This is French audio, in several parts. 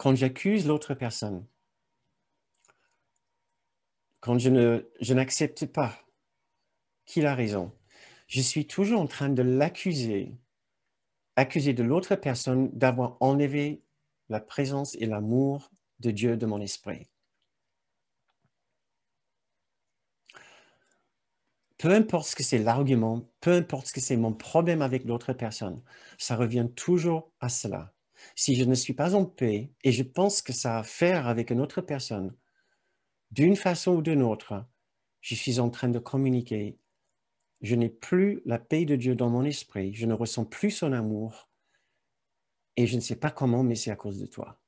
quand j'accuse l'autre personne, quand je n'accepte pas qu'il a raison, je suis toujours en train de l'accuser, accuser de l'autre personne d'avoir enlevé la présence et l'amour de Dieu de mon esprit. Peu importe ce que c'est l'argument, peu importe ce que c'est mon problème avec l'autre personne, ça revient toujours à cela. Si je ne suis pas en paix et je pense que ça a à faire avec une autre personne, d'une façon ou d'une autre, je suis en train de communiquer. Je n'ai plus la paix de Dieu dans mon esprit, je ne ressens plus son amour et je ne sais pas comment, mais c'est à cause de toi.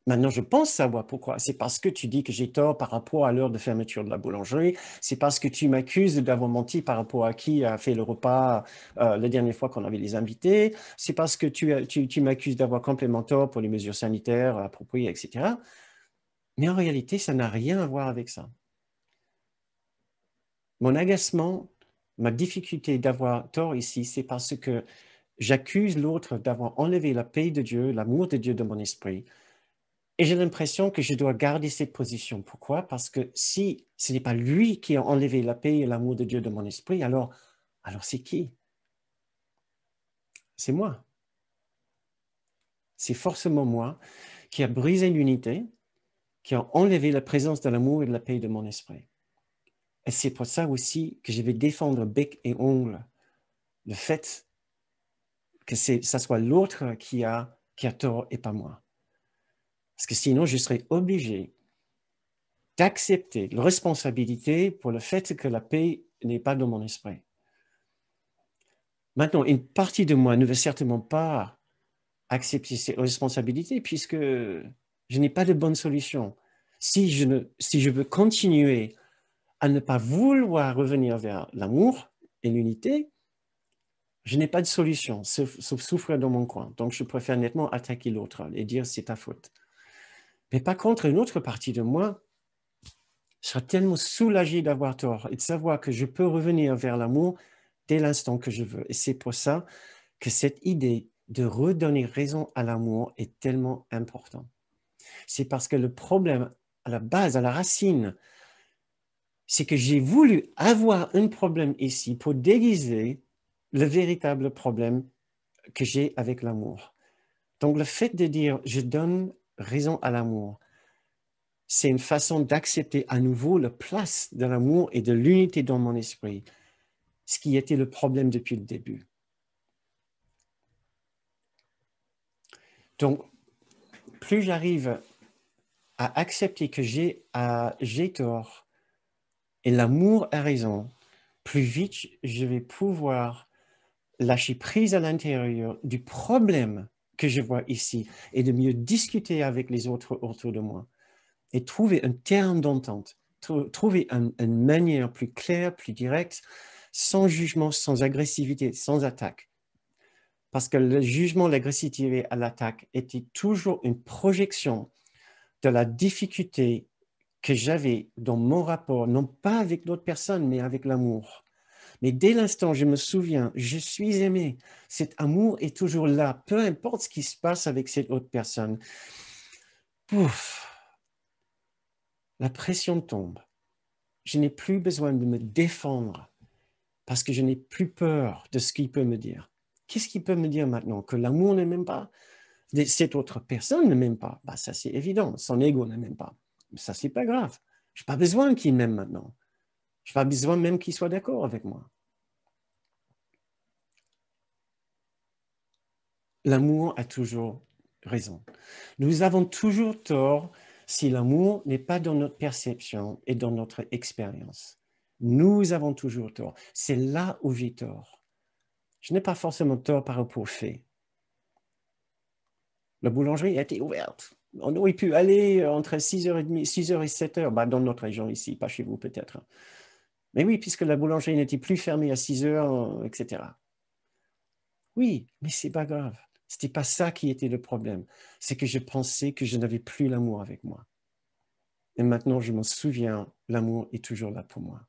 Maintenant, je pense savoir pourquoi. C'est parce que tu dis que j'ai tort par rapport à l'heure de fermeture de la boulangerie. C'est parce que tu m'accuses d'avoir menti par rapport à qui a fait le repas la dernière fois qu'on avait les invités. C'est parce que tu m'accuses d'avoir complètement tort pour les mesures sanitaires appropriées, etc. Mais en réalité, ça n'a rien à voir avec ça. Mon agacement, ma difficulté d'avoir tort ici, c'est parce que j'accuse l'autre d'avoir enlevé la paix de Dieu, l'amour de Dieu de mon esprit. Et j'ai l'impression que je dois garder cette position. Pourquoi? Parce que si ce n'est pas lui qui a enlevé la paix et l'amour de Dieu de mon esprit, alors c'est qui? C'est moi. C'est forcément moi qui a brisé l'unité, qui a enlevé la présence de l'amour et de la paix de mon esprit. Et c'est pour ça aussi que je vais défendre bec et ongle le fait que ça soit l'autre qui a tort et pas moi. Parce que sinon, je serais obligé d'accepter la responsabilité pour le fait que la paix n'est pas dans mon esprit. Maintenant, une partie de moi ne veut certainement pas accepter ces responsabilités puisque je n'ai pas de bonne solution. Si je veux continuer à ne pas vouloir revenir vers l'amour et l'unité, je n'ai pas de solution, sauf souffrir dans mon coin. Donc, je préfère nettement attaquer l'autre et dire c'est ta faute. Mais par contre, une autre partie de moi sera tellement soulagée d'avoir tort et de savoir que je peux revenir vers l'amour dès l'instant que je veux. Et c'est pour ça que cette idée de redonner raison à l'amour est tellement importante. C'est parce que le problème, à la base, à la racine, c'est que j'ai voulu avoir un problème ici pour déguiser le véritable problème que j'ai avec l'amour. Donc, le fait de dire « je donne raison à l'amour », c'est une façon d'accepter à nouveau la place de l'amour et de l'unité dans mon esprit, ce qui était le problème depuis le début. Donc, plus j'arrive à accepter que j'ai tort et l'amour a raison, plus vite je vais pouvoir lâcher prise à l'intérieur du problème que je vois ici et de mieux discuter avec les autres autour de moi et trouver un terme d'entente, trouver une manière plus claire, plus directe, sans jugement, sans agressivité, sans attaque. Parce que le jugement, l'agressivité à l'attaque était toujours une projection de la difficulté que j'avais dans mon rapport, non pas avec d'autres personnes, mais avec l'amour. Mais dès l'instant, je me souviens, je suis aimé. Cet amour est toujours là, peu importe ce qui se passe avec cette autre personne. Pouf, la pression tombe. Je n'ai plus besoin de me défendre parce que je n'ai plus peur de ce qu'il peut me dire. Qu'est-ce qu'il peut me dire maintenant? Que l'amour ne m'aime pas? Cette autre personne ne m'aime pas? Bah, ça, c'est évident. Son ego ne m'aime pas. Mais ça, c'est pas grave. Je n'ai pas besoin qu'il m'aime maintenant. Je n'ai pas besoin même qu'il soit d'accord avec moi. L'amour a toujours raison. Nous avons toujours tort si l'amour n'est pas dans notre perception et dans notre expérience. Nous avons toujours tort. C'est là où j'ai tort. Je n'ai pas forcément tort par rapport aux faits. La boulangerie a été ouverte. On aurait pu aller entre 6h30, 6h et 7h, bah dans notre région ici, pas chez vous peut-être. Mais oui, puisque la boulangerie n'était plus fermée à 6h, etc. Oui, mais c'est pas grave. C'était pas ça qui était le problème. C'est que je pensais que je n'avais plus l'amour avec moi. Et maintenant, je m'en souviens, l'amour est toujours là pour moi.